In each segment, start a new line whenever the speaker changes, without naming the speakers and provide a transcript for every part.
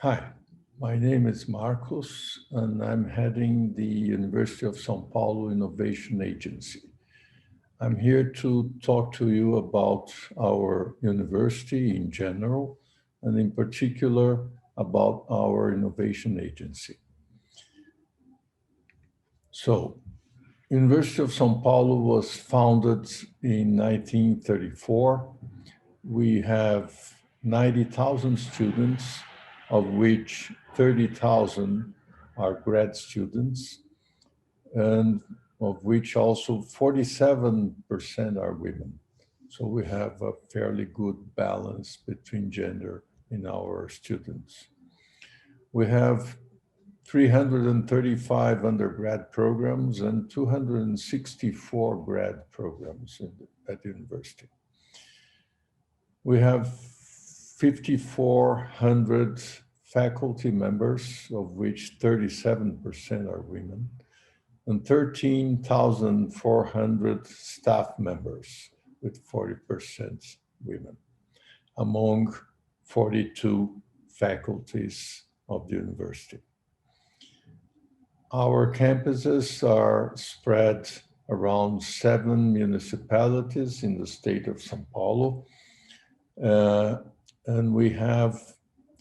Hi, my name is Marcos, and I'm heading the University of São Paulo Innovation Agency. I'm here to talk to you about our university in general, and in particular about our innovation agency. So, University of São Paulo was founded in 1934. We have 90,000 students, of which 30,000 are grad students, and of which also 47% are women. So we have a fairly good balance between gender in our students. We have 335 undergrad programs and 264 grad programs at the university. We have 5,400 faculty members, of which 37% are women, and 13,400 staff members, with 40% women, among 42 faculties of the university. Our campuses are spread around 7 municipalities in the state of São Paulo, and we have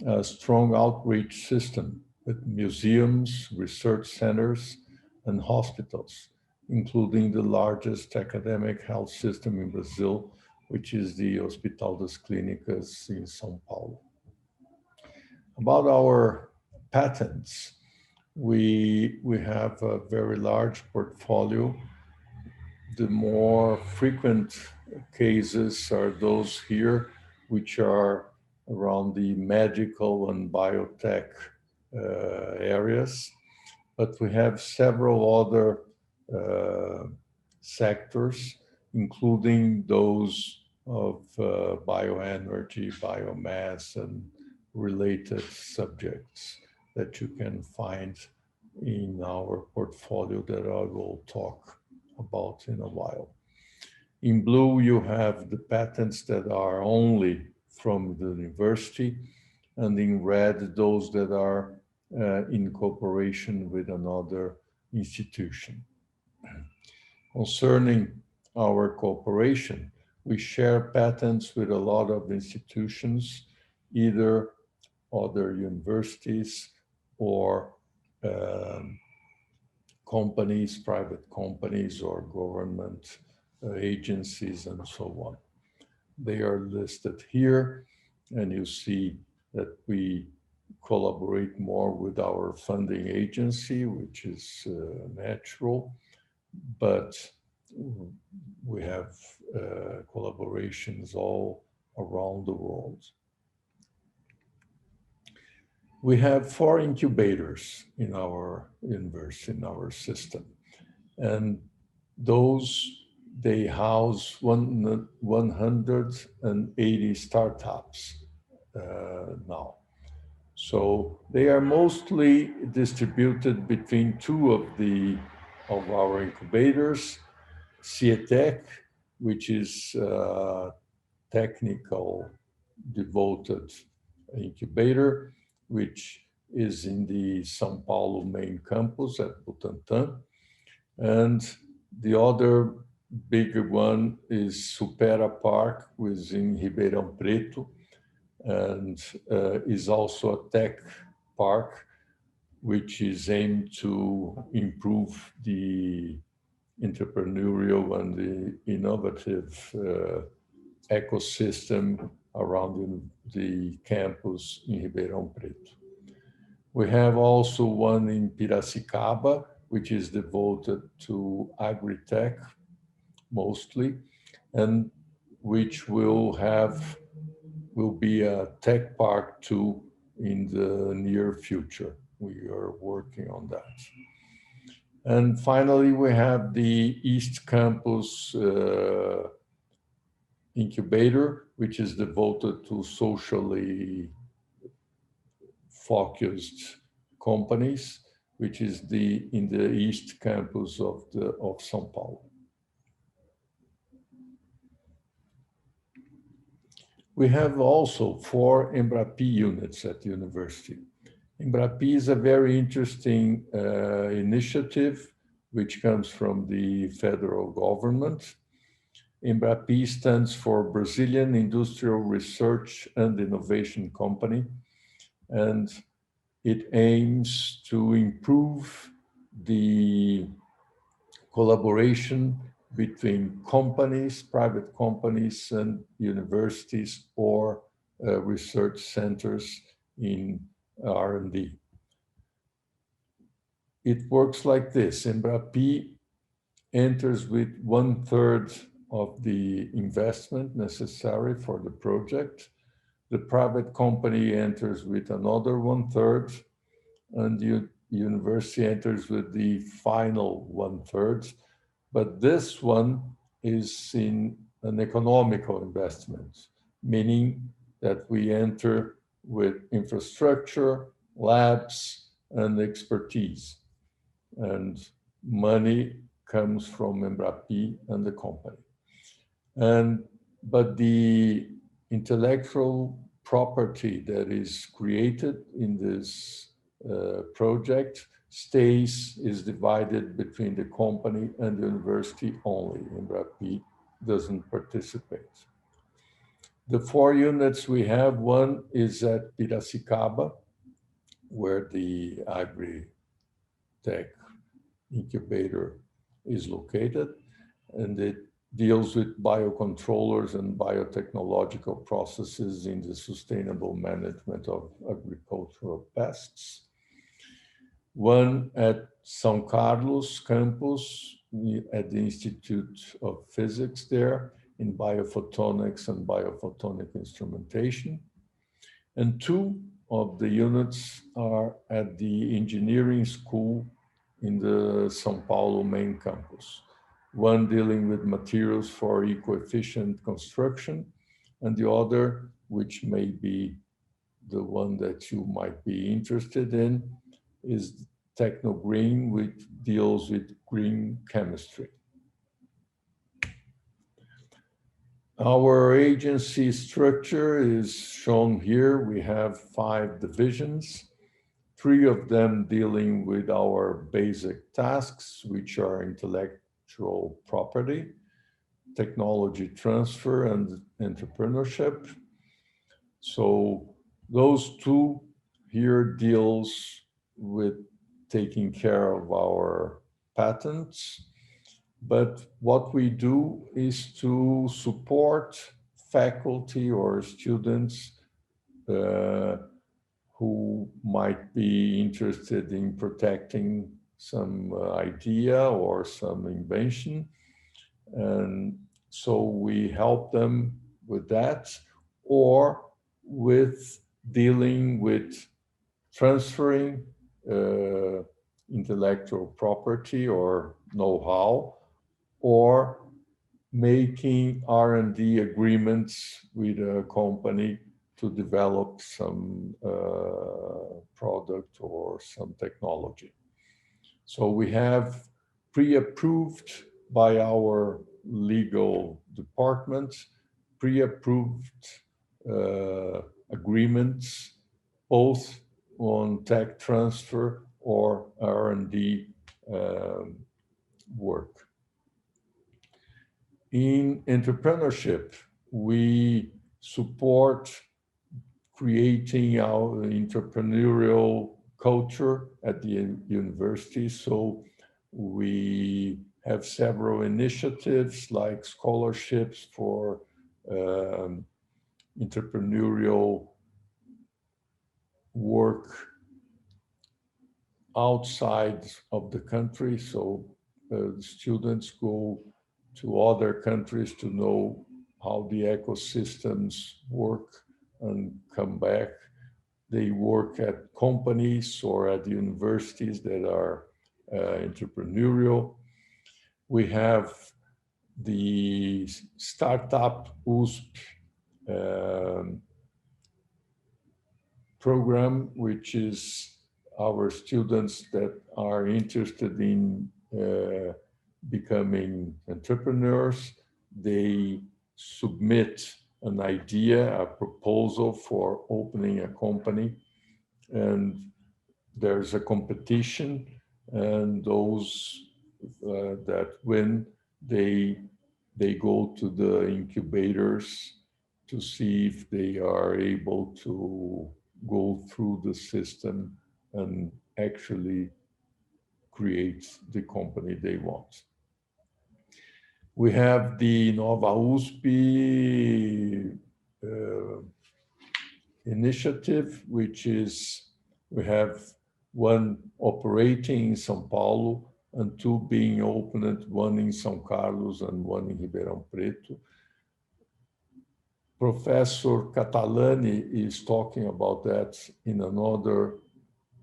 a strong outreach system with museums, research centers, and hospitals, including the largest academic health system in Brazil, which is the Hospital das Clínicas in São Paulo. About our patents, we have a very large portfolio. The more frequent cases are those here, which are around the medical and biotech areas. But we have several other sectors, including those of bioenergy, biomass, and related subjects that you can find in our portfolio that I will talk about in a while. In blue, you have the patents that are only from the university, and in red, those that are in cooperation with another institution. Concerning our cooperation, we share patents with a lot of institutions, either other universities or companies, private companies, or government agencies, and so on. They are listed here, and you see that we collaborate more with our funding agency, which is natural, but we have collaborations all around the world. We have 4 incubators in our university, in our system, and those, they house 180 startups now. So they are mostly distributed between 2 of our incubators, CIETEC, which is a technical devoted incubator, which is in the São Paulo main campus at Butantã. And the other bigger one is Supera Park, which is in Ribeirão Preto, and is also a tech park, which is aimed to improve the entrepreneurial and the innovative ecosystem around the campus in Ribeirão Preto. We have also one in Piracicaba, which is devoted to agri-tech mostly, and which will be a tech park too in the near future. We are working on that. And finally, we have the East Campus incubator, which is devoted to socially focused companies, which is in the East Campus of São Paulo. We have also 4 Embrapi units at the university. Embrapi is a very interesting initiative which comes from the federal government. Embrapi stands for Brazilian Industrial Research and Innovation Company, and it aims to improve the collaboration between companies, private companies, and universities or research centers in R&D. It works like this. Embrapi enters with 1/3 of the investment necessary for the project. The private company enters with another 1/3, and the university enters with the final 1/3. But this one is in an economical investment, meaning that we enter with infrastructure, labs, and expertise. And money comes from Embrapi and the company. But the intellectual property that is created in this project is divided between the company and the university only. Embrapi doesn't participate. The 4 units we have, one is at Piracicaba, where the agri-tech incubator is located, and it deals with biocontrollers and biotechnological processes in the sustainable management of agricultural pests. One at São Carlos campus at the Institute of Physics there in biophotonics and biophotonic instrumentation. And 2 of the units are at the engineering school in the São Paulo main campus. One dealing with materials for eco-efficient construction, and the other, which may be the one that you might be interested in, is Techno-Green, which deals with green chemistry. Our agency structure is shown here. We have 5 divisions, 3 of them dealing with our basic tasks, which are intellectual property, technology transfer, and entrepreneurship. So those 2 here deals with taking care of our patents. But what we do is to support faculty or students who might be interested in protecting some idea or some invention. And so we help them with that, or with dealing with transferring intellectual property or know-how, or making R&D agreements with a company to develop some product or some technology. So we have pre-approved by our legal department, pre-approved agreements, both on tech transfer or R&D work. In entrepreneurship, we support creating our entrepreneurial culture at the university. So we have several initiatives like scholarships for entrepreneurial work outside of the country. So students go to other countries to know how the ecosystems work and come back. They work at companies or at universities that are entrepreneurial. We have the Startup USP program, which is our students that are interested in becoming entrepreneurs. They submit an idea, a proposal for opening a company, and there's a competition, and those that win, they go to the incubators to see if they are able to go through the system and actually create the company they want. We have the Nova USP initiative, which is we have one operating in São Paulo and two being opened, one in São Carlos and one in Ribeirão Preto. Professor Catalani is talking about that in another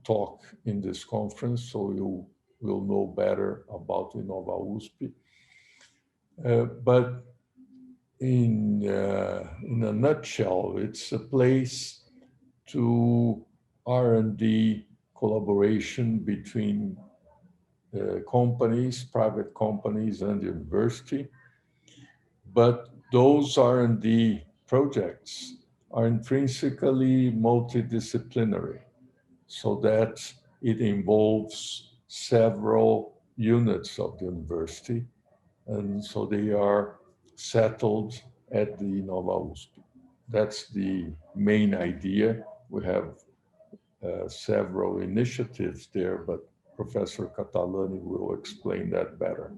talk in this conference, so you will know better about Inova USP. But in a nutshell, it's a place to R&D collaboration between companies, private companies, and university. But those R&D projects are intrinsically multidisciplinary, so that it involves several units of the university, and so they are settled at the Inova USP. That's the main idea. We have several initiatives there, but Professor Catalani will explain that better.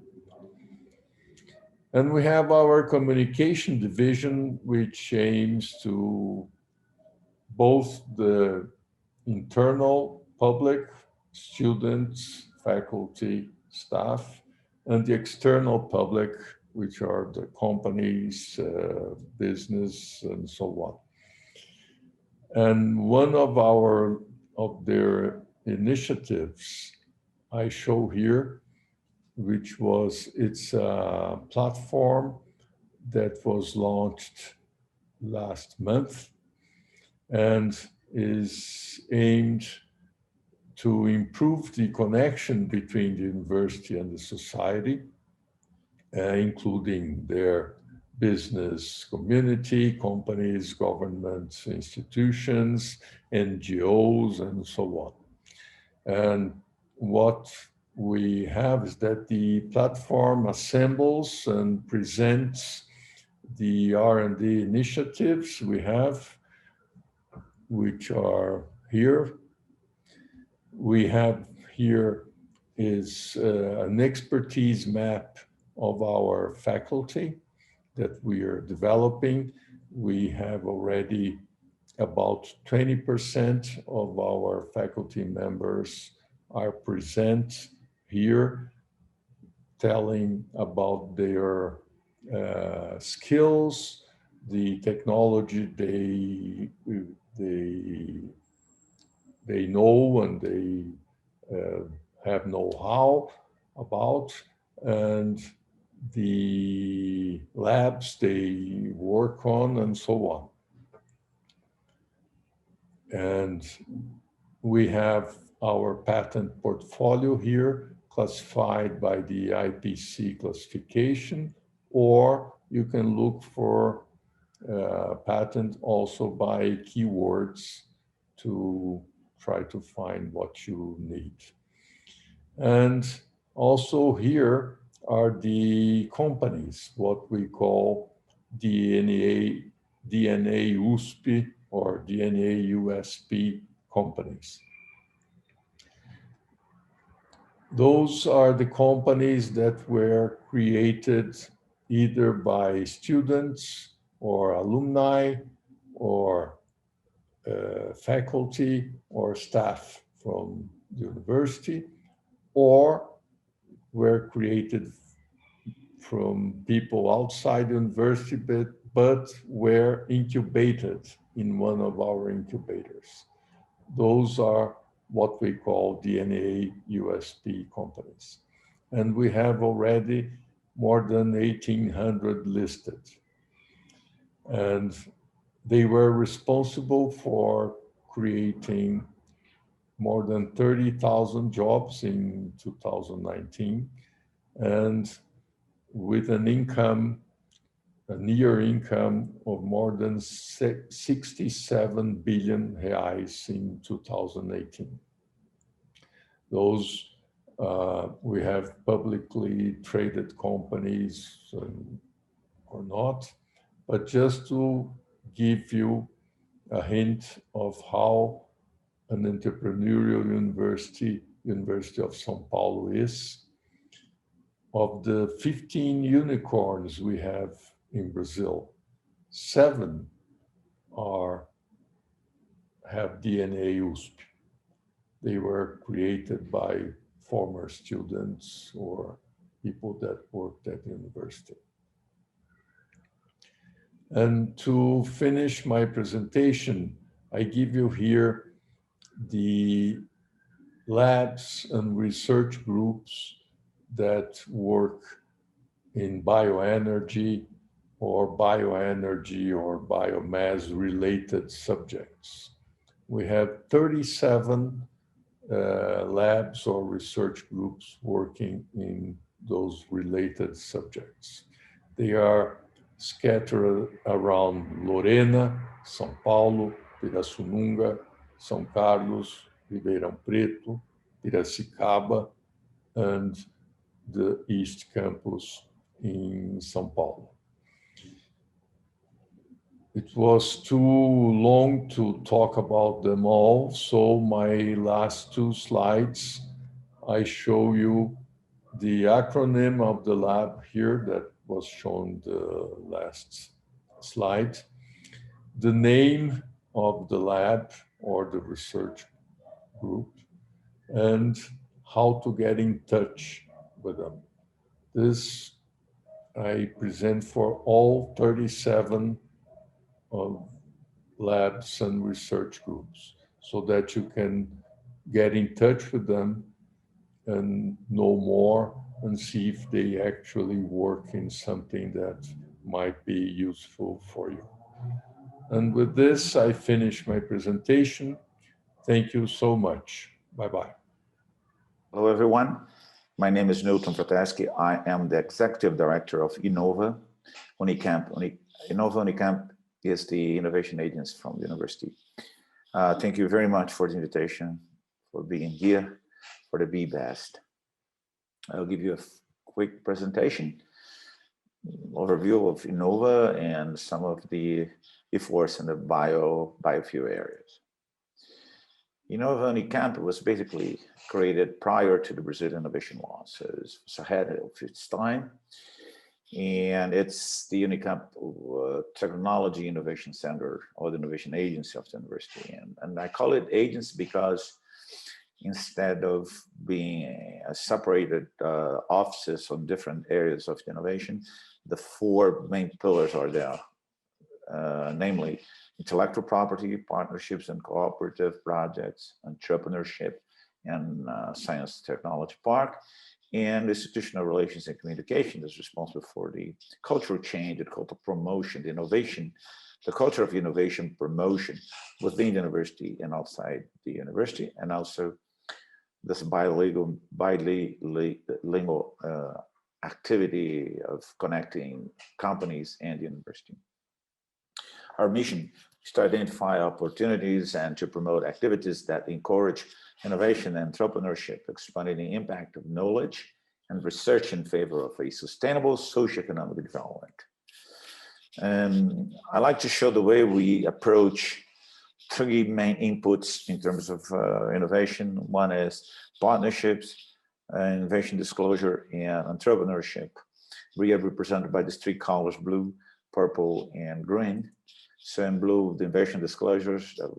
And we have our communication division, which aims to both the internal public, students, faculty, staff, and the external public, which are the companies, business, and so on. And one of their initiatives I show here, which it's a platform that was launched last month and is aimed to improve the connection between the university and the society, including their business community, companies, governments, institutions, NGOs, and so on. And what we have is that the platform assembles and presents the R&D initiatives we have, which are here. We have here is an expertise map of our faculty that we are developing. We have already about 20% of our faculty members are present here, telling about their skills, the technology they know and they have know-how about, and the labs they work on, and so on. And we have our patent portfolio here, classified by the IPC classification, or you can look for patent also by keywords to try to find what you need. And also here are the companies, what we call DNA USP or DNA USP companies. Those are the companies that were created either by students or alumni or faculty or staff from the university, or were created from people outside the university, but were incubated in one of our incubators. Those are what we call DNA USP companies. And we have already more than 1,800 listed. And they were responsible for creating more than 30,000 jobs in 2019, and with an income, a near income of more than 67 billion reais in 2018. Those we have publicly traded companies or not, but just to give you a hint of how an entrepreneurial university, University of São Paulo is. Of the 15 unicorns we have in Brazil, 7 have DNA USP. They were created by former students or people that worked at the university. And to finish my presentation, I give you here the labs and research groups that work in bioenergy or biomass related subjects. We have 37 labs or research groups working in those related subjects. They are scattered around Lorena, São Paulo, Pirassununga, São Carlos, Ribeirão Preto, Piracicaba, and the East Campus in São Paulo. It was too long to talk about them all, so my last 2 slides, I show you the acronym of the lab here that was shown the last slide, the name of the lab or the research group, and how to get in touch with them. This I present for all 37 of labs and research groups so that you can get in touch with them and know more and see if they actually work in something that might be useful for you. And with this, I finish my presentation. Thank you so much. Bye-bye.
Hello, everyone. My name is Frateschi. I am the Executive Director of Inova, Unicamp. Inova Unicamp is the innovation agency from the university. Thank you very much for the invitation, for being here, for the BBEST. I'll give you a quick presentation, overview of Inova and some of the efforts in the biofuel areas. Inova Unicamp was basically created prior to the Brazilian innovation law, so it's ahead of its time. And it's the Unicamp Technology Innovation Center or the Innovation Agency of the university. And I call it agency because instead of being separated offices on different areas of the innovation, the 4 main pillars are there, namely intellectual property, partnerships and cooperative projects, entrepreneurship, and science technology park. And institutional relations and communication is responsible for the cultural change, the cultural promotion, the innovation, the culture of innovation promotion within the university and outside the university, and also this bilingual activity of connecting companies and the university. Our mission is to identify opportunities and to promote activities that encourage innovation and entrepreneurship, expanding the impact of knowledge and research in favor of a sustainable socioeconomic development. I like to show the way we approach 3 main inputs in terms of innovation. One is partnerships, innovation disclosure, and entrepreneurship. We are represented by these 3 colors, blue, purple, and green. So in blue, the innovation disclosures that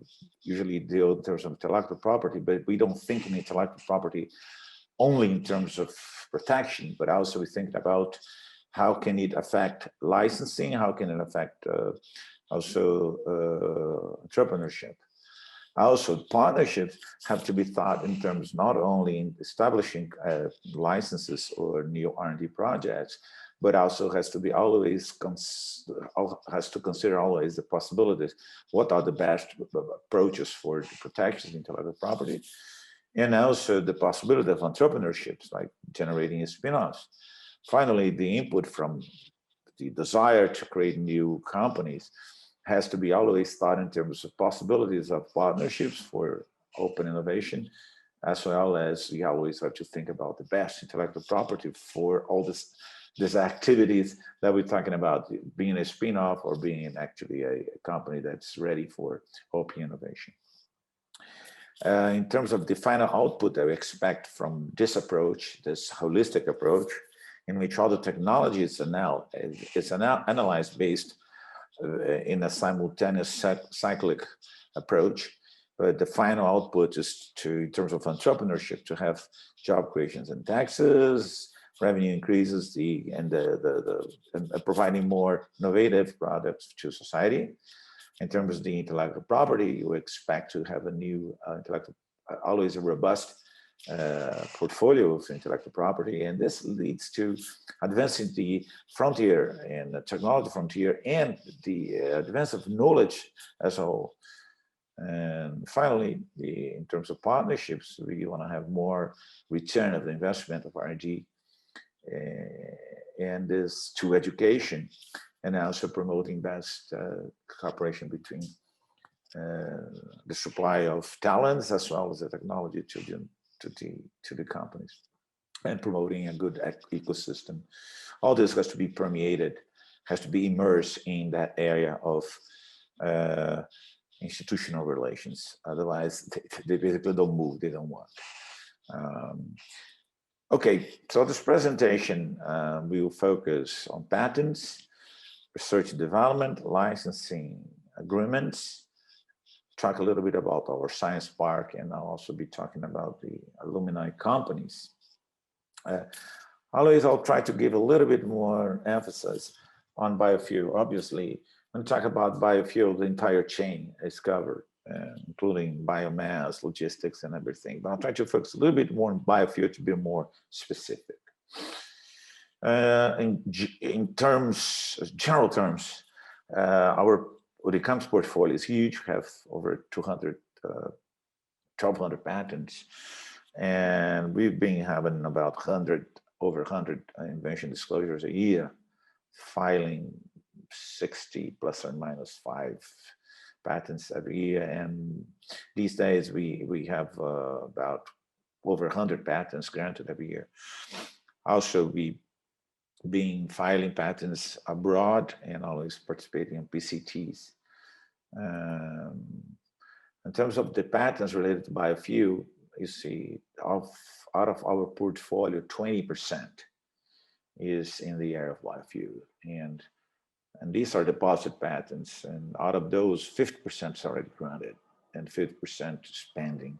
usually deal in terms of intellectual property, but we don't think in intellectual property only in terms of protection, but also we think about how can it affect licensing, how can it affect entrepreneurship. Also, partnerships have to be thought in terms not only in establishing licenses or new R&D projects, but also has to consider always the possibilities. What are the best approaches for the protection of intellectual property? And also the possibility of entrepreneurships, like generating spin-offs. Finally, the input from the desire to create new companies has to be always thought in terms of possibilities of partnerships for open innovation, as well as we always have to think about the best intellectual property for all these activities that we're talking about, being a spin-off or being actually a company that's ready for OP innovation. In terms of the final output that we expect from this approach, this holistic approach, in which all the technology is analyzed based in a simultaneous cyclic approach, but the final output is in terms of entrepreneurship, to have job creations and taxes, revenue increases, and providing more innovative products to society. In terms of the intellectual property, we expect to have a new always a robust portfolio of intellectual property, and this leads to advancing the frontier and the technology frontier and the advance of knowledge as a whole. And finally, in terms of partnerships, we want to have more return of the investment of R&D, and this to education, and also promoting best cooperation between the supply of talents as well as the technology to the companies, and promoting a good ecosystem. All this has to be permeated, has to be immersed in that area of institutional relations. Otherwise, they basically don't move, they don't want. Okay, so this presentation, we will focus on patents, research and development, licensing agreements, talk a little bit about our science park, and I'll also be talking about the alumni companies. Always I'll try to give a little bit more emphasis on biofuel. Obviously, when we talk about biofuel, the entire chain is covered, including biomass, logistics, and everything. But I'll try to focus a little bit more on biofuel to be more specific. In general terms, our Unicamp's portfolio is huge. We have over 1,200 patents, and we've been having about over 100 invention disclosures a year, filing 60 plus or minus 5 patents every year. And these days we have about over 100 patents granted every year. Also, we been filing patents abroad and always participating in PCTs. In terms of the patents related to biofuel, you see, out of our portfolio, 20% is in the area of biofuel, and these are deposit patents, and out of those, 50% is already granted and 50% is pending.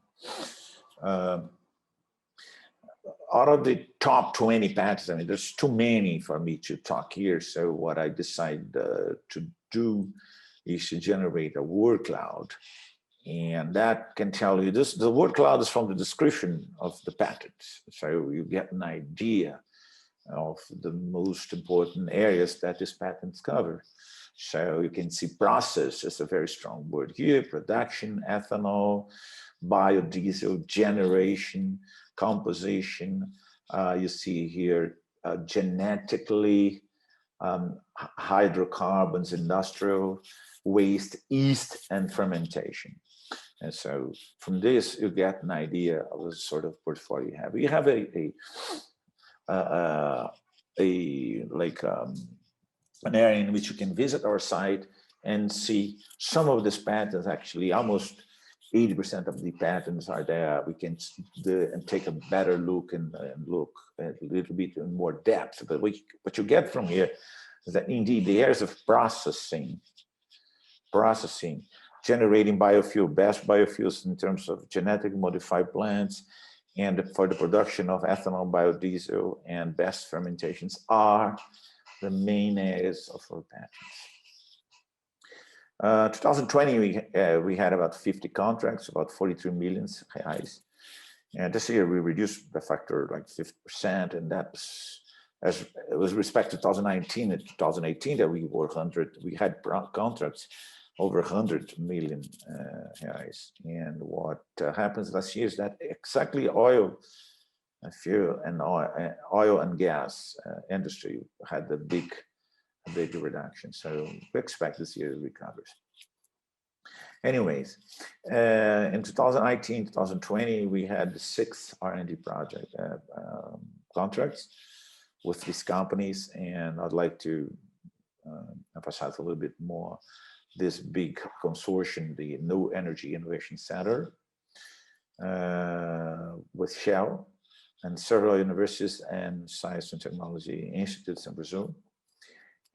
Out of the top 20 patents, I mean, there's too many for me to talk here. So what I decided to do is to generate a word cloud. And that can tell you this, the word cloud is from the description of the patents. So you get an idea of the most important areas that these patents cover. So you can see process is a very strong word here, production, ethanol, biodiesel, generation, composition. You see here genetically, hydrocarbons, industrial waste, yeast, and fermentation. And so from this, you get an idea of the sort of portfolio you have. We have an area in which you can visit our site and see some of these patents. Actually, almost 80% of the patents are there. We can take a better look and look a little bit in more depth. But what you get from here is that indeed the areas of processing, generating biofuel, best biofuels in terms of genetically modified plants, and for the production of ethanol, biodiesel, and best fermentations are the main areas of our patents. 2020, we had about 50 contracts, about 43 million reais. And this year we reduced the factor like 50%, and that's as it was respect to 2019 and 2018 that we had contracts over 100 million reais. And what happens last year is that exactly oil and gas industry had a big reduction. So we expect this year recovers. Anyways, in 2019, 2020, we had 6 R&D project contracts with these companies, and I'd like to emphasize a little bit more this big consortium, the New Energy Innovation Center, with Shell and several universities and science and technology institutes in Brazil.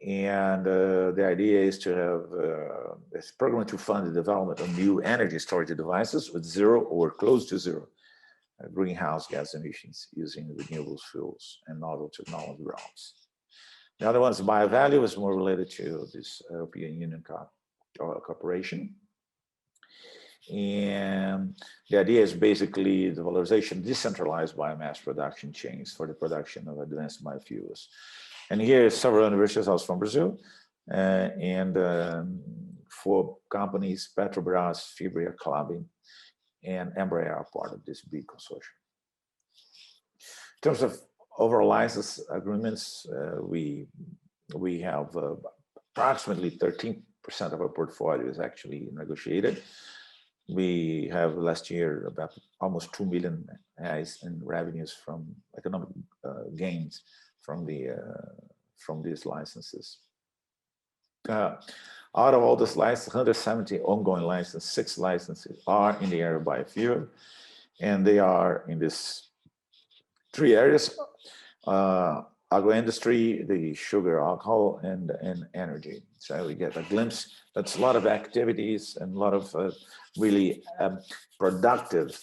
And the idea is to have this program to fund the development of new energy storage devices with 0 or close to 0 greenhouse gas emissions using renewable fuels and novel technology routes. The other one's BioValue, is more related to this European Union cooperation. And the idea is basically the valorization of decentralized biomass production chains for the production of advanced biofuels. And here, several universities also from Brazil, and 4 companies, Petrobras, Fibria, Klabin, and Embraer are part of this big consortium. In terms of overall license agreements, we have approximately 13% of our portfolio is actually negotiated. We have last year about almost 2 million in revenues from economic gains from these licenses. Out of all this license, 170 ongoing licenses, 6 licenses are in the area of biofuel, and they are in these 3 areas: agro-industry, the sugar, alcohol, and energy. So we get a glimpse. That's a lot of activities and a lot of really productive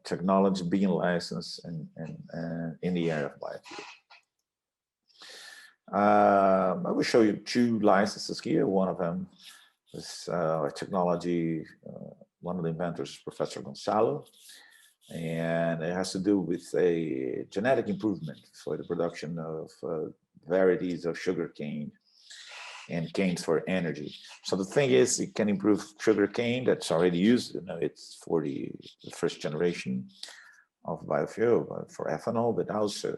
technology being licensed in the area of biofuel. I will show you 2 licenses here. One of them is technology. One of the inventors is Professor Gonçalo, and it has to do with a genetic improvement for the production of varieties of sugarcane and canes for energy. So the thing is, it can improve sugarcane that's already used. You know, it's for the first generation of biofuel for ethanol, but also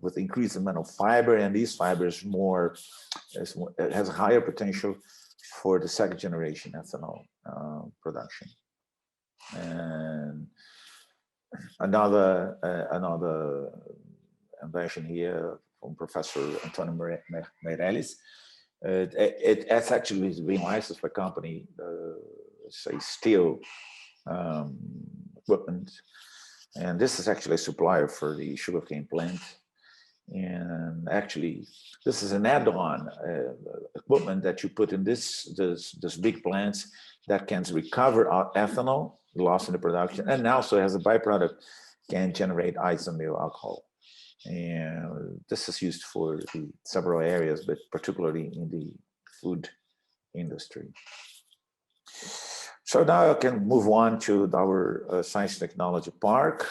with increased amount of fiber, and these fibers it has a higher potential for the second generation ethanol production. And another invention here from Professor Antonio Meirelles. It's actually being licensed by a company, say steel equipment. And this is actually a supplier for the sugarcane plant. And actually, this is an add-on equipment that you put in this big plants that can recover ethanol lost in the production, and also as a byproduct can generate isomyl alcohol. And this is used for several areas, but particularly in the food industry. So now I can move on to our science technology park,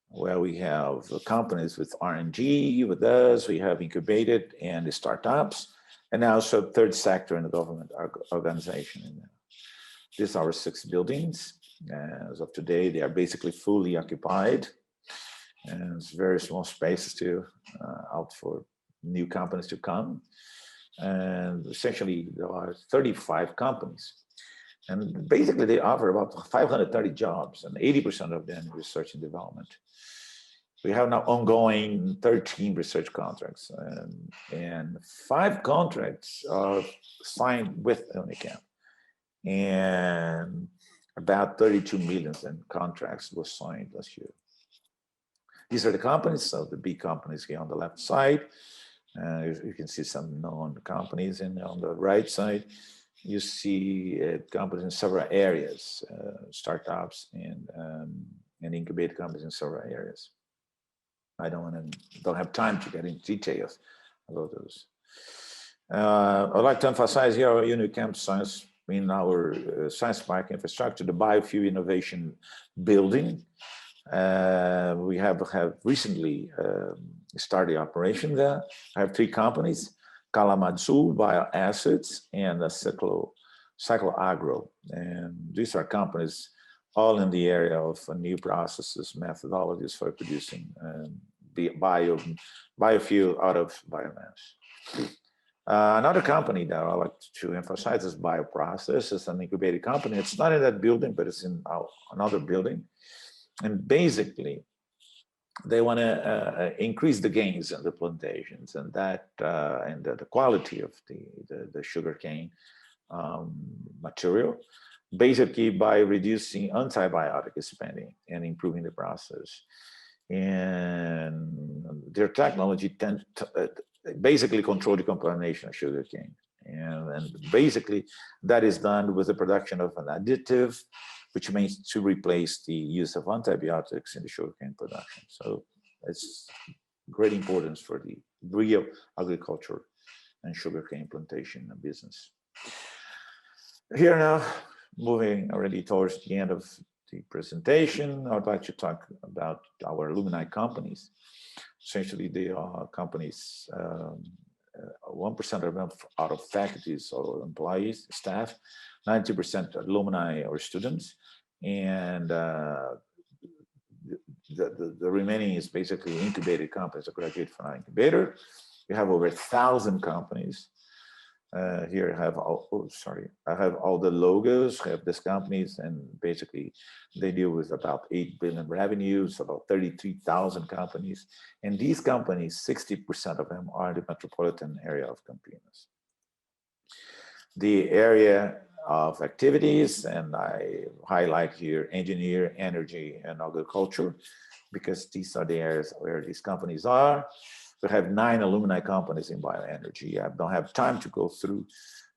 where we have companies with R&D with us, we have incubated and the startups, and also third sector and the government organization. These are our 6 buildings. As of today, they are basically fully occupied, and it's very small spaces to out for new companies to come. And essentially, there are 35 companies. And basically, they offer about 530 jobs, and 80% of them research and development. We have now ongoing 13 research contracts, and 5 contracts are signed with Unicamp. And about 32 million in contracts were signed last year. These are the companies, so the big companies here on the left side. You can see some known companies, and on the right side, you see companies in several areas, startups and incubated companies in several areas. I don't have time to get into details about those. I'd like to emphasize here our Unicamp science in our science park infrastructure, the Biofuel Innovation Building. We have recently started operation there. I have 3 companies: Kalamazoo Bioassets and Cyclo Agro. And these are companies all in the area of new processes, methodologies for producing biofuel out of biomass. Another company that I like to emphasize is Bioprocess. It's an incubated company. It's not in that building, but it's in another building. And basically, they want to increase the gains in the plantations and that and the quality of the sugarcane material, basically by reducing antibiotic spending and improving the process. And their technology tends to basically control the contamination of sugarcane. And basically that is done with the production of an additive, which means to replace the use of antibiotics in the sugarcane production. So it's great importance for the real agriculture and sugarcane plantation business. Here now, moving already towards the end of the presentation, I'd like to talk about our alumni companies. Essentially, they are companies, 1% of them out of faculties or employees, staff, 90% alumni or students, and the remaining is basically incubated companies that graduate from our incubator. We have over 1,000 companies. Here I have I have all the logos, I have these companies, and basically they deal with about 8 billion revenues, about 33,000 companies. And these companies, 60% of them are in the metropolitan area of Campinas. The area of activities, and I highlight here engineer, energy, and agriculture, because these are the areas where these companies are. We have 9 alumni companies in bioenergy. I don't have time to go through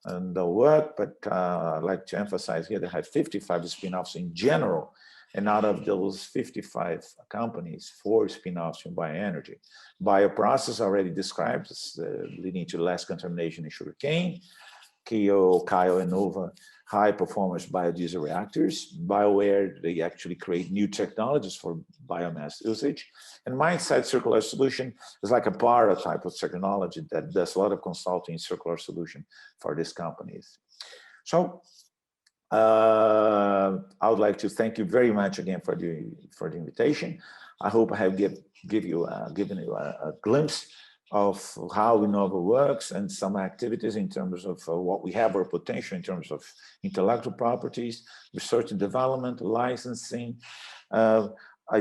the work, but I'd like to emphasize here that I have 55 spin-offs in general. And out of those 55 companies, 4 spin-offs in bioenergy. Bioprocess already described as leading to less contamination in sugarcane. Kio, and Inova, high performance biodiesel reactors. BioWare, they actually create new technologies for biomass usage. And Mindsight Circular Solution is like a prototype of technology that does a lot of consulting in circular solution for these companies. So I would like to thank you very much again for the invitation. I hope I have given you a glimpse of how Inova works and some activities in terms of what we have our potential in terms of intellectual properties, research and development, licensing, a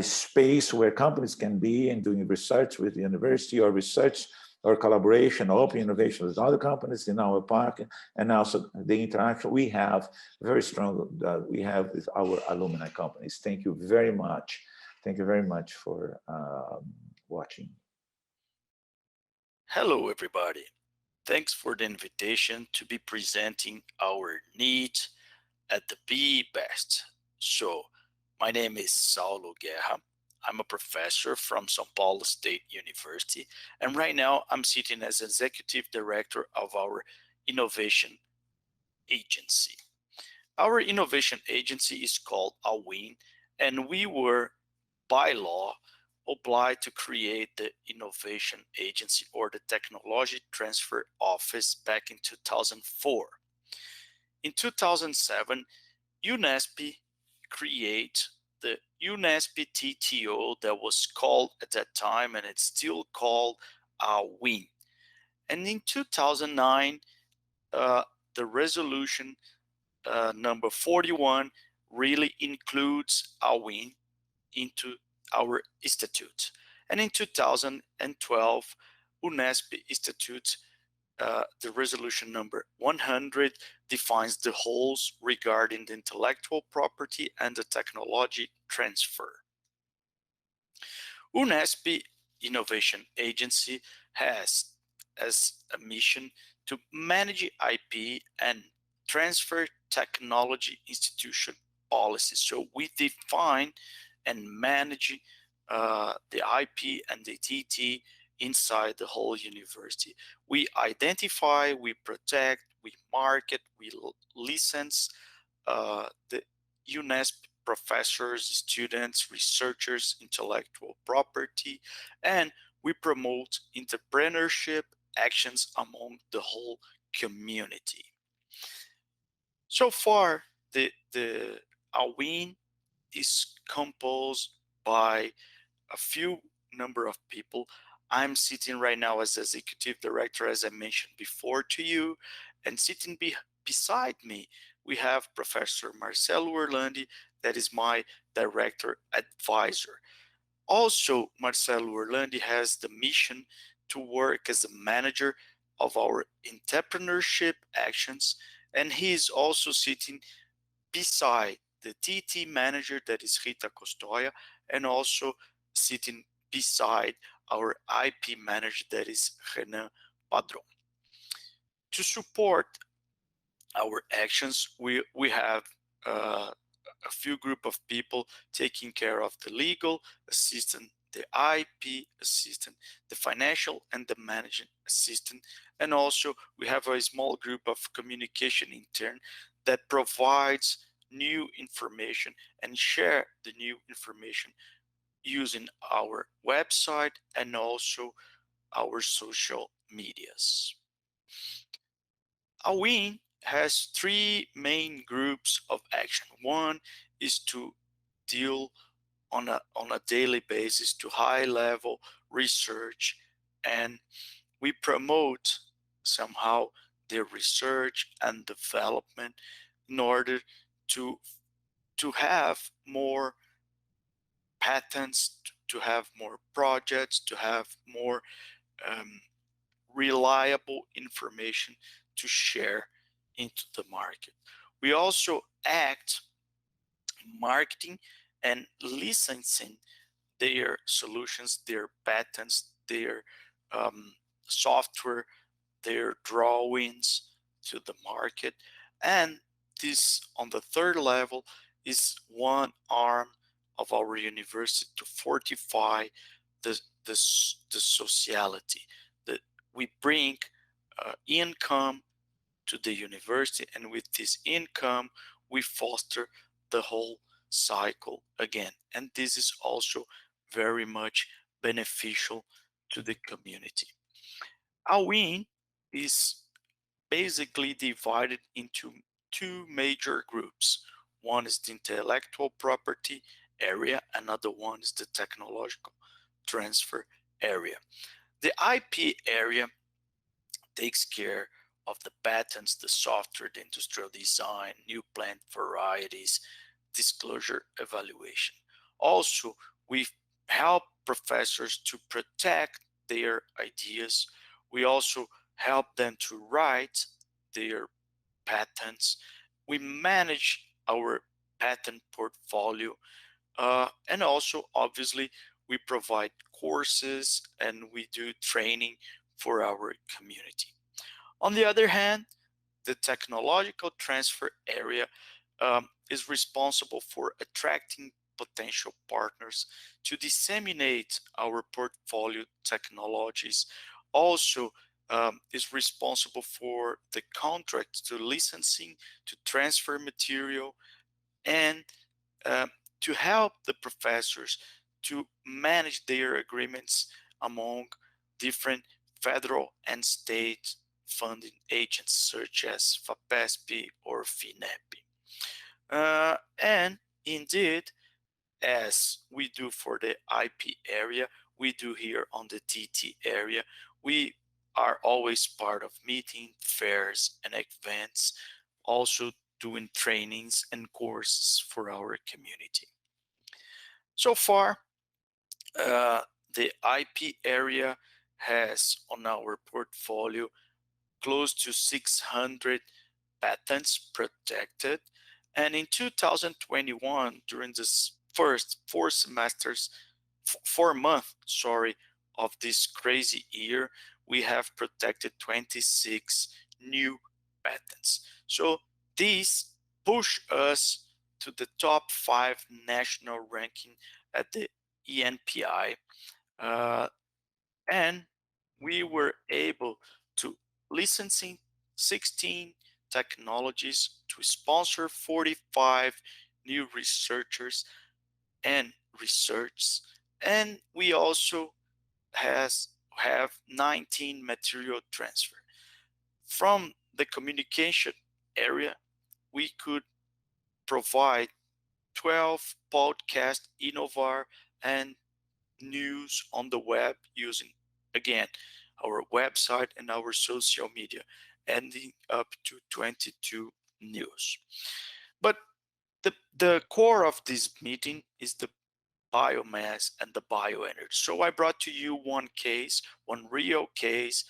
space where companies can be and doing research with the university or research or collaboration, open innovation with other companies in our park, and also the interaction we have very strong, we have with our alumni companies. Thank you very much. Thank you very much for watching.
Hello, everybody. Thanks for the invitation to be presenting our need at the BBEST. So, my name is Saulo Guerra. I'm a professor from São Paulo State University, and right now I'm sitting as executive director of our innovation agency. Our innovation agency is called AUIN, and we were, by law, obliged to create the innovation agency or the technology transfer office back in 2004. In 2007, UNESP created the UNESP TTO that was called at that time, and it's still called AUIN. And in 2009, the resolution number 41 really includes AUIN into our institute. And in 2012, UNESP Institute, the resolution number 100 defines the rules regarding the intellectual property and the technology transfer. UNESP Innovation Agency has as a mission to manage IP and transfer technology institution policies. So we define and manage the IP and the TT inside the whole university. We identify, we protect, we market, we license the UNESP professors, students, researchers, intellectual property, and we promote entrepreneurship actions among the whole community. So far, the AUIN is composed by a few number of people. I'm sitting right now as executive director, as I mentioned before to you, and sitting beside me, we have Professor Marcelo Orlandi, that is my director advisor. Also, Marcelo Orlandi has the mission to work as a manager of our entrepreneurship actions, and he is also sitting beside the TT manager, that is Rita Costoia, and also sitting beside our IP manager, that is Renan Padron. To support our actions, we have a few group of people taking care of the legal assistant, the IP assistant, the financial and the managing assistant, and also we have a small group of communication intern that provides new information and share the new information using our website and also our social medias. AUIN has three main groups of action. One is to deal on a daily basis to high level research, and we promote somehow their research and development in order to have more patents, to have more projects, to have more um, reliable information to share into the market. We also act marketing and licensing their solutions, their patents, their um, software, their drawings to the market. And this, on the third level, is one arm of our university to fortify the sociality. That we bring income to the university, and with this income, we foster the whole cycle again. And this is also very much beneficial to the community. AUIN is basically divided into two major groups. One is the intellectual property area, another one is the technological transfer area. The IP area takes care of the patents, the software, the industrial design, new plant varieties, disclosure evaluation. Also, we help professors to protect their ideas. We also help them to write their patents. We manage our patent portfolio, and also, obviously, we provide courses and we do training for our community. On the other hand, the technological transfer area is responsible for attracting potential partners to disseminate our portfolio technologies. Also, is responsible for the contracts to licensing, to transfer material, and uh, to help the professors to manage their agreements among different federal and state funding agents such as FAPESP or FINEP. And indeed, as we do for the IP area, we do here on the TT area, we are always part of meetings, fairs, and events, also doing trainings and courses for our community. So far, the IP area has on our portfolio close to 600 patents protected. And in 2021, during this first 4 months, of this crazy year, we have protected 26 new patents. So these push us to the top 5 national ranking at the ENPI, and we were able to licensing 16 technologies, to sponsor 45 new researchers and research, and we also have 19 material transfer. From the communication area, we could provide 12 podcast Inova and news on the web using again, our website and our social media, ending up to 22 news. But the core of this meeting is the biomass and the bioenergy. So I brought to you one case, one real case,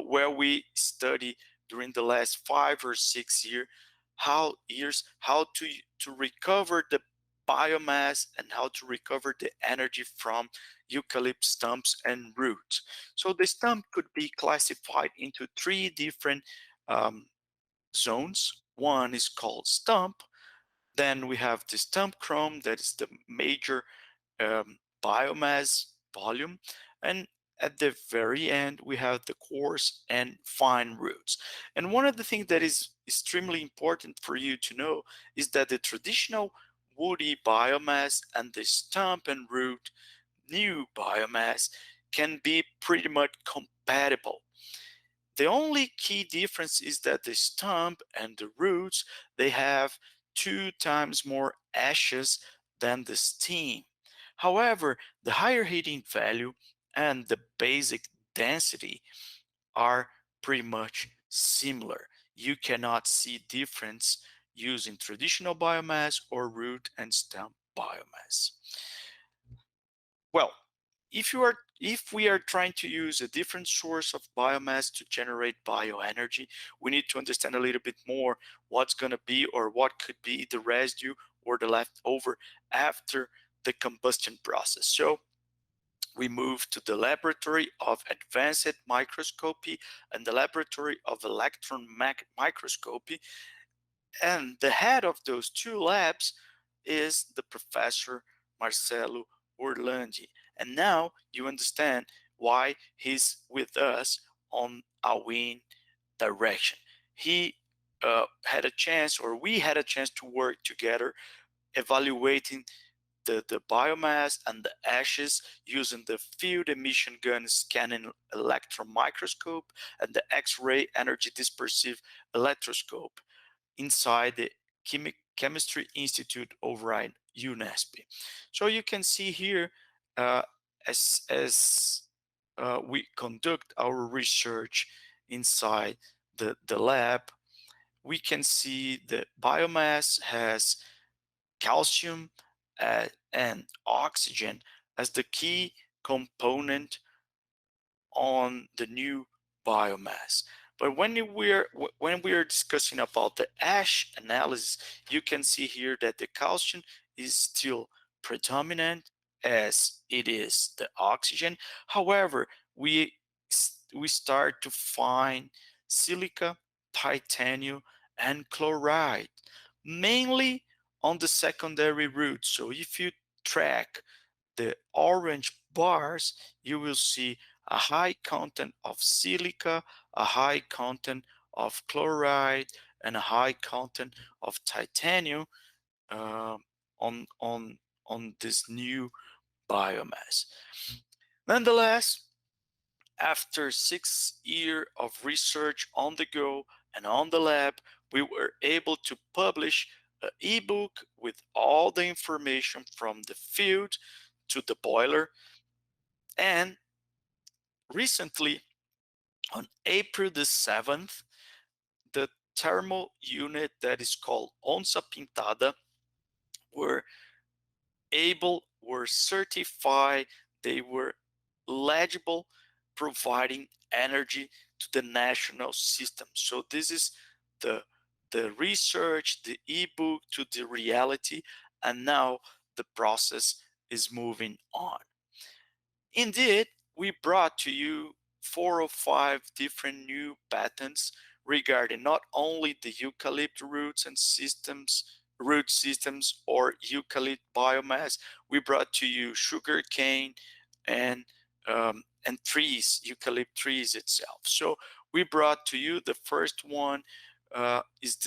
where we study during the last 5 or 6 years how to recover the biomass and how to recover the energy from eucalypt stumps and roots. So the stump could be classified into three different um, zones. One is called stump. Then we have the stump chrome, that is the major biomass volume. And at the very end, we have the coarse and fine roots. And one of the things that is extremely important for you to know is that the traditional woody biomass and the stump and root new biomass can be pretty much compatible. The only key difference is that the stump and the roots, they have 2 times more ashes than the stem. However, the higher heating value and the basic density are pretty much similar. You cannot see difference using traditional biomass or root and stump biomass. Well, if we are trying to use a different source of biomass to generate bioenergy, we need to understand a little bit more what's going to be or what could be the residue or the leftover after the combustion process. So we move to the laboratory of advanced microscopy and the laboratory of electron microscopy. And the head of those two labs is the professor Marcelo Orlandi. And now you understand why he's with us on AUIN direction. He had a chance, or we had a chance to work together evaluating the biomass and the ashes using the field emission gun scanning electron microscope and the X-ray energy dispersive electroscope inside the Chemistry Institute over at UNESP. So you can see here, as we conduct our research inside the lab, we can see the biomass has calcium and oxygen as the key component on the new biomass. But when we are discussing about the ash analysis, you can see here that the calcium is still predominant as it is the oxygen. However, we start to find silica, titanium, and chloride, mainly on the secondary route. So if you track the orange bars, you will see a high content of silica, a high content of chloride, and a high content of titanium uh, on, on, on this new biomass. Nonetheless, after 6 years of research on the go and on the lab, we were able to publish an ebook with all the information from the field to the boiler. And recently, on April the 7th, the thermal unit that is called Onça Pintada were certified, they were legible, providing energy to the national system. So this is the research, the ebook to the reality, and now the process is moving on. Indeed, we brought to you 4 or 5 different new patents regarding not only the eucalypt roots and root systems or eucalypt biomass. We brought to you sugar cane and trees, eucalypt trees itself. So we brought to you the first one is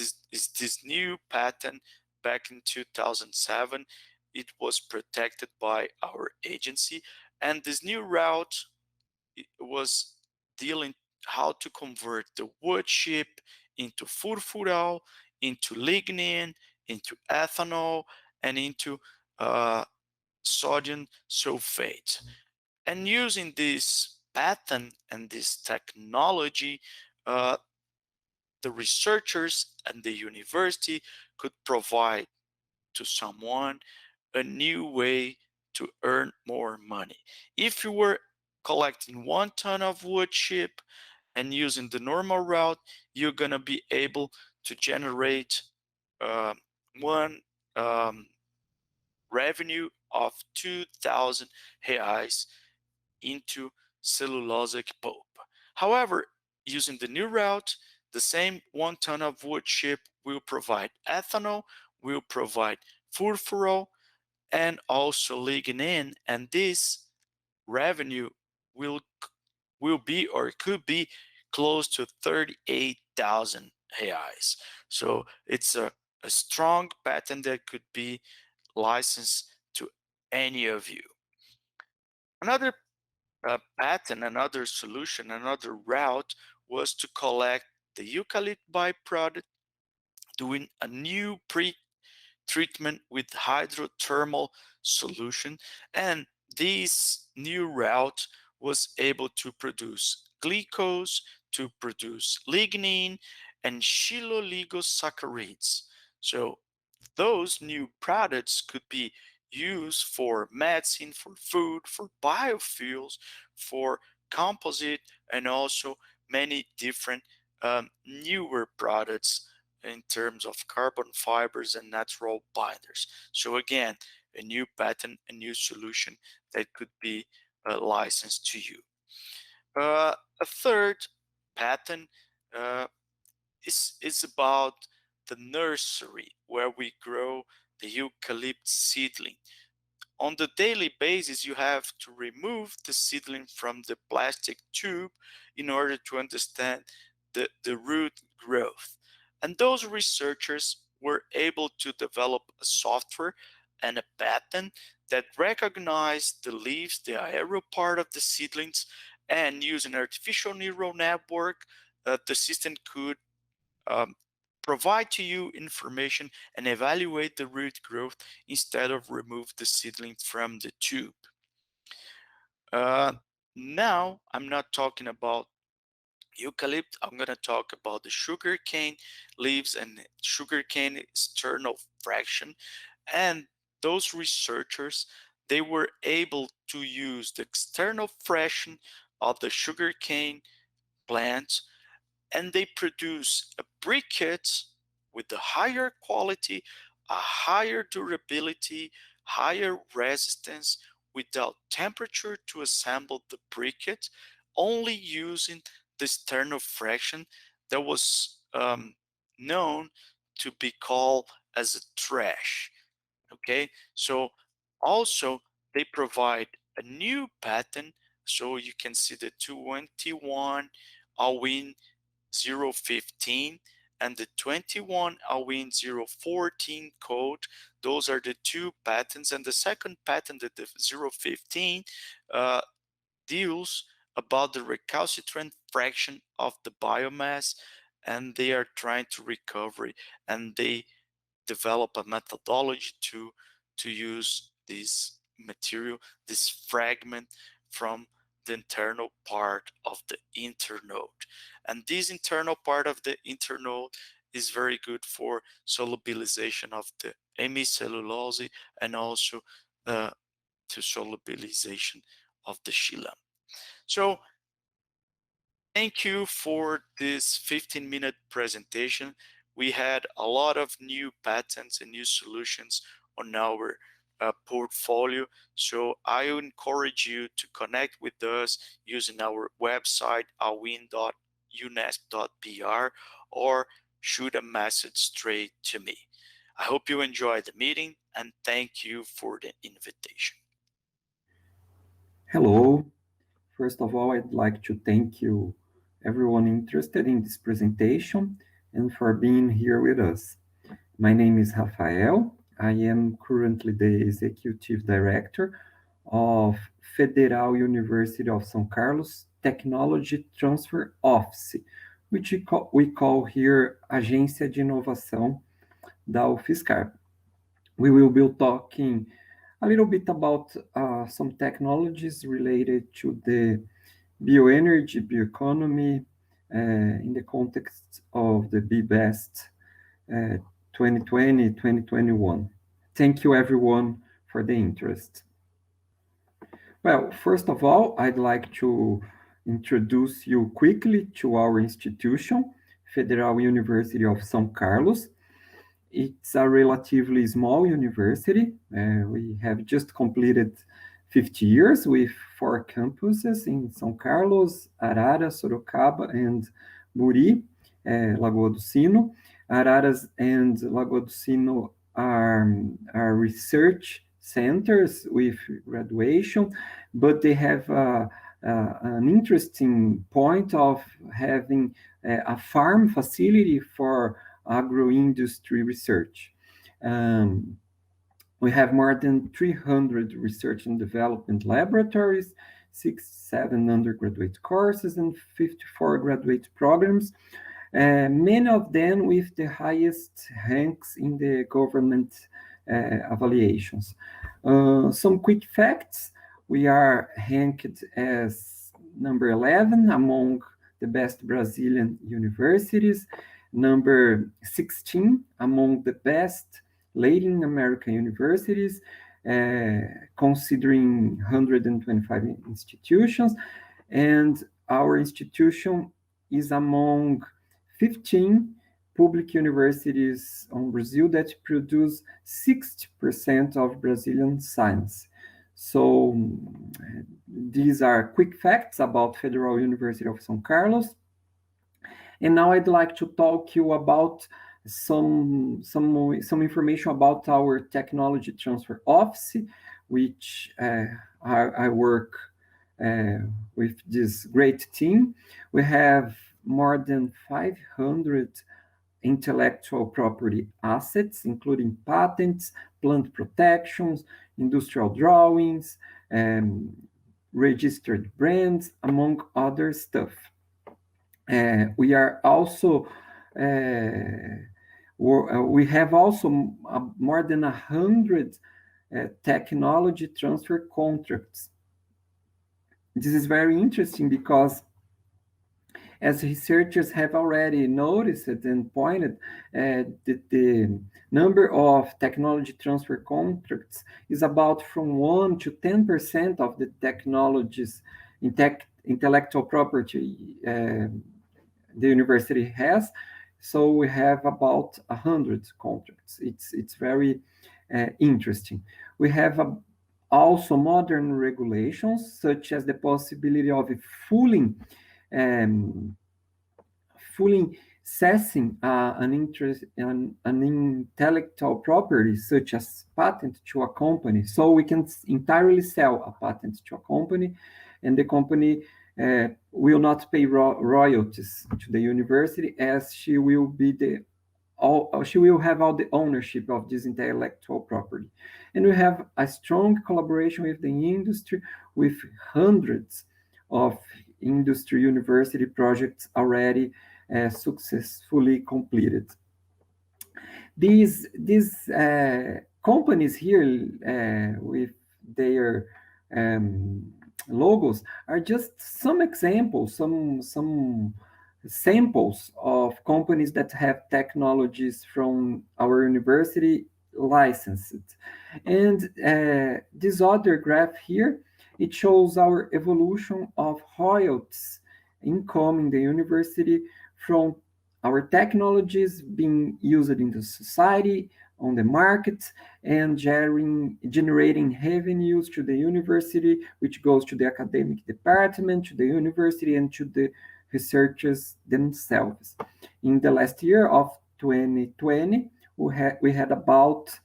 this new patent back in 2007. It was protected by our agency, and this new route was dealing how to convert the wood chip into furfural, into lignin, into ethanol, and into sodium sulfate. And using this patent and this technology, the researchers and the university could provide to someone a new way to earn more money. If you were collecting 1 ton of wood chip and using the normal route, you're gonna be able to generate one revenue of 2,000 reais into cellulosic pulp. However, using the new route, the same 1 ton of wood chip will provide ethanol, will provide furfural, and also lignin, and this revenue will be or could be close to 38,000 reais. So it's a strong patent that could be licensed to any of you. Another patent, another solution, another route was to collect the eucalypt byproduct doing a new treatment with hydrothermal solution, and this new route was able to produce glucose, to produce lignin and chloligosaccharides. So those new products could be used for medicine, for food, for biofuels, for composite, and also many different newer products in terms of carbon fibers and natural binders. So again, a new patent, a new solution that could be licensed to you. A third patent uh, is about the nursery where we grow the eucalypt seedling. On the daily basis, you have to remove the seedling from the plastic tube in order to understand the root growth. And those researchers were able to develop a software and a patent that recognized the leaves, the aerial part of the seedlings, and using artificial neural network, the system could um, provide to you information and evaluate the root growth instead of remove the seedling from the tube. Uh, Now, I'm not talking about eucalypt. I'm going to talk about the sugarcane leaves and sugarcane external fraction. And those researchers, they were able to use the external fraction of the sugarcane plant, and they produce a briquette with a higher quality, a higher durability, higher resistance without temperature to assemble the briquette, only using the external fraction that was known to be called as a trash. Okay, so also they provide a new patent, so you can see the 21 AUIN 015 and the 21 AUIN 014 code. Those are the two patents, and the second patent, the 015, deals about the recalcitrant fraction of the biomass, and they are trying to recover it, and they develop a methodology to use this material, this fragment from the internal part of the internode. And this internal part of the internode is very good for solubilization of the hemicellulose and also to solubilization of the xylem. So thank you for this 15-minute presentation. We had a lot of new patents and new solutions on our portfolio. So I encourage you to connect with us using our website, auin.unesp.br, or shoot a message straight to me. I hope you enjoyed the meeting, and thank you for the invitation.
Hello. First of all, I'd like to thank you, everyone interested in this presentation, and for being here with us. My name is Rafael. I am currently the Executive Director of Federal University of São Carlos Technology Transfer Office, which we call here Agência de Inovação da UFSCar. We will be talking a little bit about some technologies related to the bioenergy, bioeconomy, in the context of the BBEST 2020-2021. Thank you everyone for the interest. Well, first of all, I'd like to introduce you quickly to our institution, Federal University of São Carlos. It's a relatively small university. We have just completed 50 years with 4 campuses in São Carlos, Araras, Sorocaba, and Buri, Lagoa do Sino. Araras and Lagoa do Sino are research centers with graduation, but they have an interesting point of having a farm facility for agro-industry research. We have more than 300 research and development laboratories, 7 undergraduate courses, and 54 graduate programs, many of them with the highest ranks in the government evaluations. Some quick facts: we are ranked as number 11 among the best Brazilian universities, number 16 among the best Latin American universities, considering 125 institutions, and our institution is among 15 public universities in Brazil that produce 60% of Brazilian science. So these are quick facts about Federal University of São Carlos. And now I'd like to talk you about some information about our technology transfer office, which I work with this great team. We have more than 500 intellectual property assets, including patents, plant protections, industrial drawings, registered brands, among other stuff. We are also we have also more than 100 technology transfer contracts. This is very interesting because, as researchers have already noticed and pointed, the number of technology transfer contracts is about from 1 to 10% of the technologies in intellectual property the university has. So we have about 100 contracts. It's very interesting. We have also modern regulations, such as the possibility of fully cessing an intellectual property, such as patent, to a company. So we can entirely sell a patent to a company, and the company will not pay royalties to the university, as she will have all the ownership of this intellectual property. And we have a strong collaboration with the industry, with hundreds of industry university projects already successfully completed. These companies here with their logos are just some examples, some samples of companies that have technologies from our university licensed. And this other graph here, it shows our evolution of royalties income in the university from our technologies being used in the society, on the market, and generating revenues to the university, which goes to the academic department, to the university, and to the researchers themselves. In the last year of 2020, we had about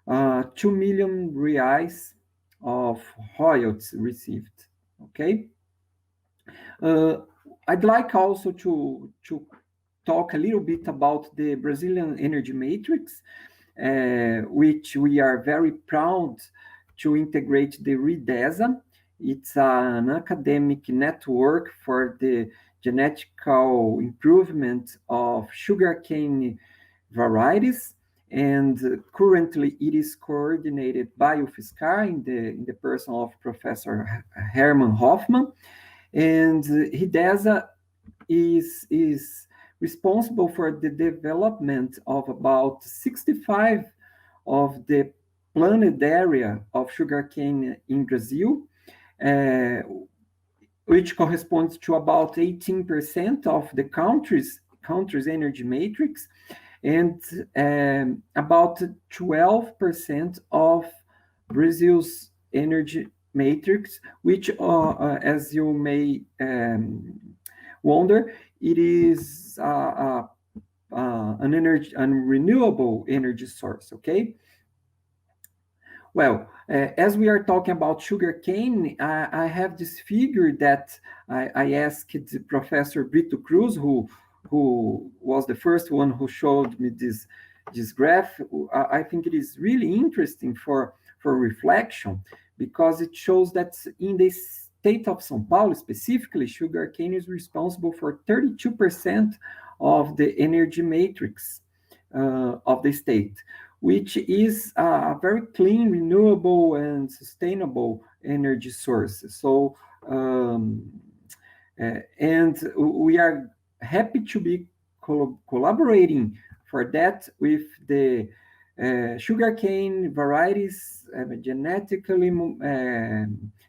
2 million reais of royalties received. Okay. I'd like also to talk a little bit about the Brazilian Energy Matrix, which we are very proud to integrate the RIDESA. It's an academic network for the genetical improvement of sugarcane varieties, and currently it is coordinated by UFSCar in the person of Professor Herman Hoffman. And Hidesa is responsible for the development of about 65 of the planted area of sugarcane in Brazil, which corresponds to about 18% of the country's energy matrix, and about 12% of Brazil's energy matrix, which, as you may wonder, it is an renewable energy source, okay? Well, as we are talking about sugarcane, I have this figure that I asked Professor Brito Cruz, who was the first one who showed me this graph. I think it is really interesting for reflection, because it shows that in the state of São Paulo specifically, sugarcane is responsible for 32% of the energy matrix of the state, which is a very clean, renewable, and sustainable energy source. So, and we are happy to be collaborating for that with the sugarcane varieties genetically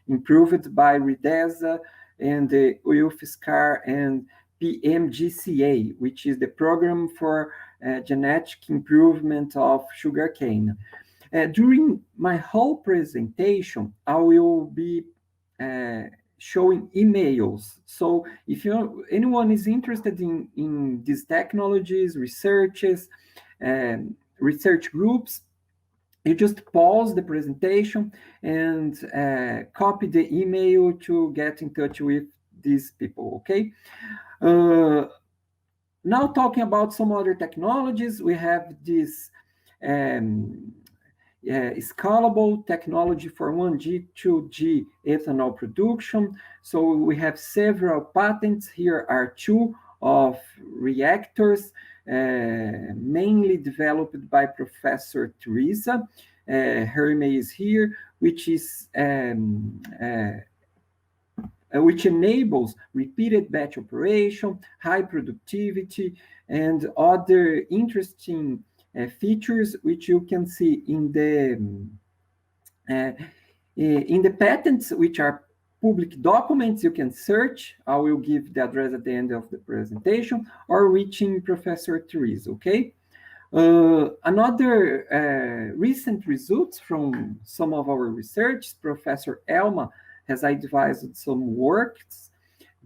improved by Hidesa and the UFSCar and PMGCA, which is the program for genetic improvement of sugarcane. During my whole presentation, I will be showing emails. So if anyone is interested in these technologies, researches, research groups, you just pause the presentation and copy the email to get in touch with these people, okay? Now talking about some other technologies, we have this scalable technology for 1G, 2G ethanol production. So we have several patents. Here are two of reactors, mainly developed by Professor Teresa. Her email is here, which is which enables repeated batch operation, high productivity, and other interesting features which you can see in the patents, which are public documents. You can search. I will give the address at the end of the presentation, or reaching Professor Teresa, okay? Another recent results from some of our research, Professor Elma has advised some works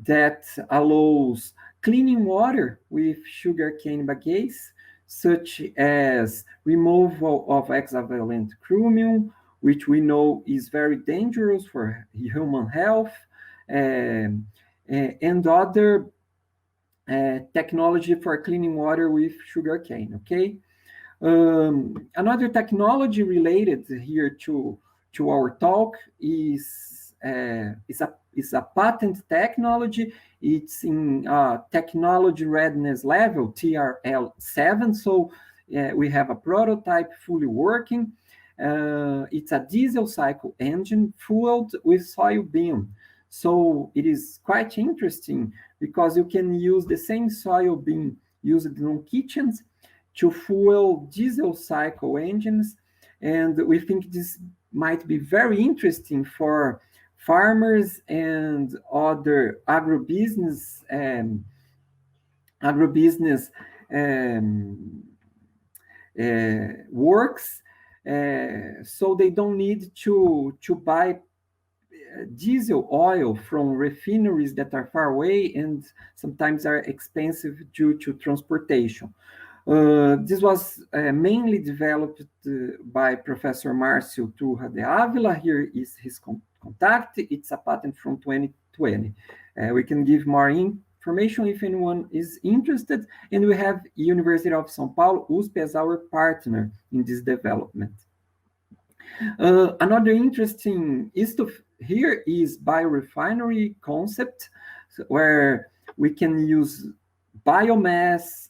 that allows cleaning water with sugarcane bagasse, such as removal of hexavalent chromium, which we know is very dangerous for human health, and other technology for cleaning water with sugarcane, okay? Another technology related here to our talk is a patent technology. It's in technology readiness level, TRL7. So we have a prototype fully working. It's a diesel cycle engine fueled with soybean. So it is quite interesting because you can use the same soybean used in kitchens to fuel diesel cycle engines. And we think this might be very interesting for farmers and other agribusiness works, so they don't need to buy diesel oil from refineries that are far away and sometimes are expensive due to transportation. This was mainly developed by Professor Marcio Turra de Avila. Here is his contact. It's a patent from 2020. We can give more information if anyone is interested. And we have University of São Paulo, USP, as our partner in this development. Another interesting stuff here is biorefinery concept, where we can use biomass,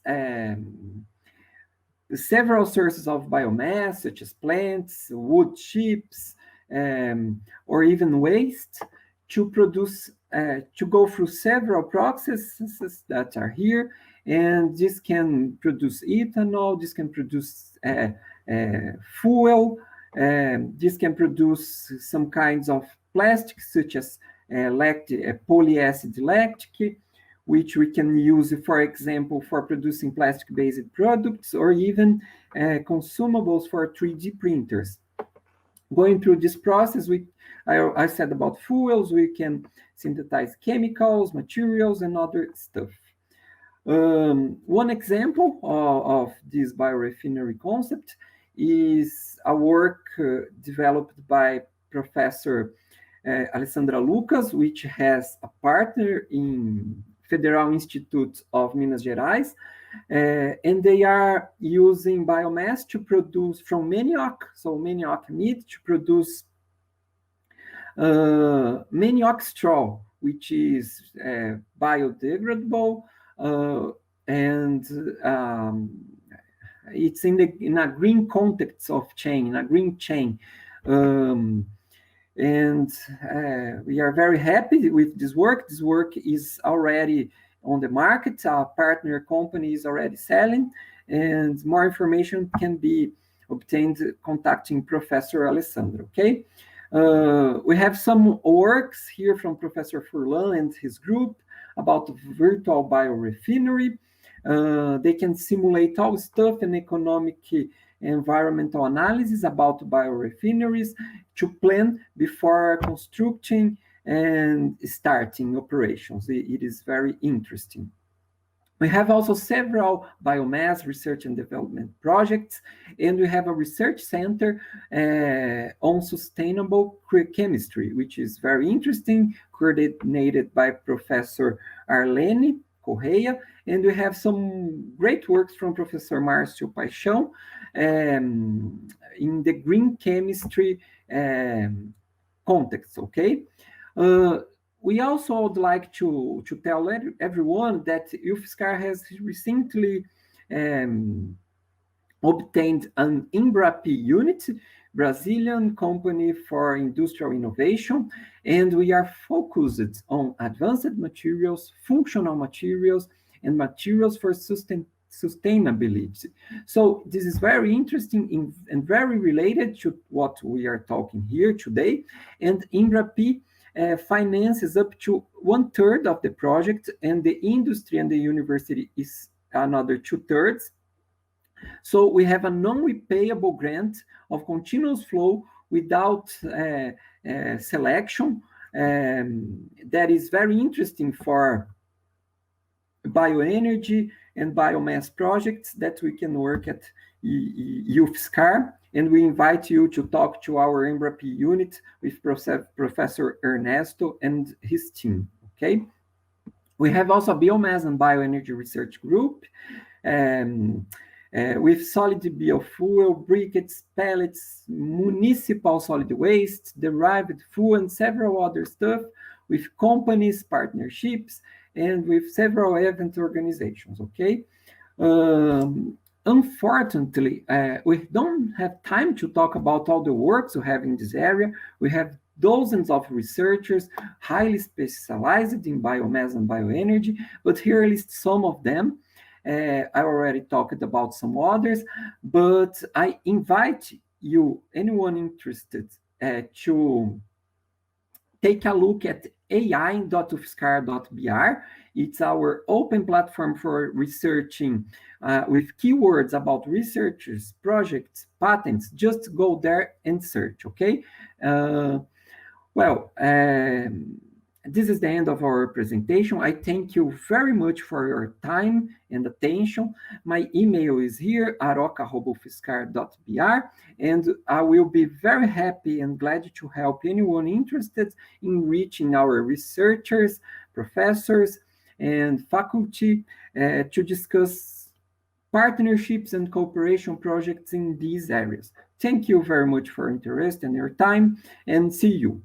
several sources of biomass, such as plants, wood chips, or even waste, to produce to go through several processes that are here, and this can produce ethanol, this can produce fuel, this can produce some kinds of plastics such as polyacid lactic, which we can use, for example, for producing plastic-based products, or even consumables for 3D printers. Going through this process, I said about fuels, we can synthesize chemicals, materials, and other stuff. One example of this biorefinery concept is a work developed by Professor Alessandra Lucas, which has a partner in Federal Institute of Minas Gerais, and they are using biomass to produce from manioc, so manioc meat, to produce manioc straw, which is biodegradable, and it's in a green context of chain, in a green chain. And we are very happy with this work. This work is already on the market. Our partner company is already selling, and more information can be obtained contacting Professor Alessandro, okay? We have some works here from Professor Furlan and his group about virtual biorefinery. They can simulate all stuff and economic environmental analysis about biorefineries to plan before constructing and starting operations. It is very interesting. We have also several biomass research and development projects, and we have a research center on sustainable chemistry, which is very interesting, coordinated by Professor Arlene Correia, and we have some great works from Professor Márcio Paixão in the green chemistry context, okay? We also would like to tell everyone that UFSCar has recently obtained an INBRAP unit, Brazilian company for industrial innovation, and we are focused on advanced materials, functional materials, and materials for sustainability. So this is very interesting and very related to what we are talking here today, and INBRAP finances up to 1/3 of the project, and the industry and the university is another 2/3. So we have a non-repayable grant of continuous flow without selection. That is very interesting for bioenergy and biomass projects that we can work at UFSCar. And we invite you to talk to our INBRAP unit with Professor Ernesto and his team, okay? We have also a biomass and bioenergy research group with solid biofuel, briquettes, pellets, municipal solid waste, derived fuel, and several other stuff with companies, partnerships, and with several event organizations, okay? Unfortunately, we don't have time to talk about all the works we have in this area. We have dozens of researchers highly specialized in biomass and bioenergy, but here are list some of them. I already talked about some others, but I invite you, anyone interested, to take a look at ain.ufscar.br. It's our open platform for researching with keywords about researchers, projects, patents. Just go there and search, okay? This is the end of our presentation. I thank you very much for your time and attention. My email is here, aroca@ufscar.br, and I will be very happy and glad to help anyone interested in reaching our researchers, professors, and faculty to discuss partnerships and cooperation projects in these areas. Thank you very much for your interest and your time, and see you.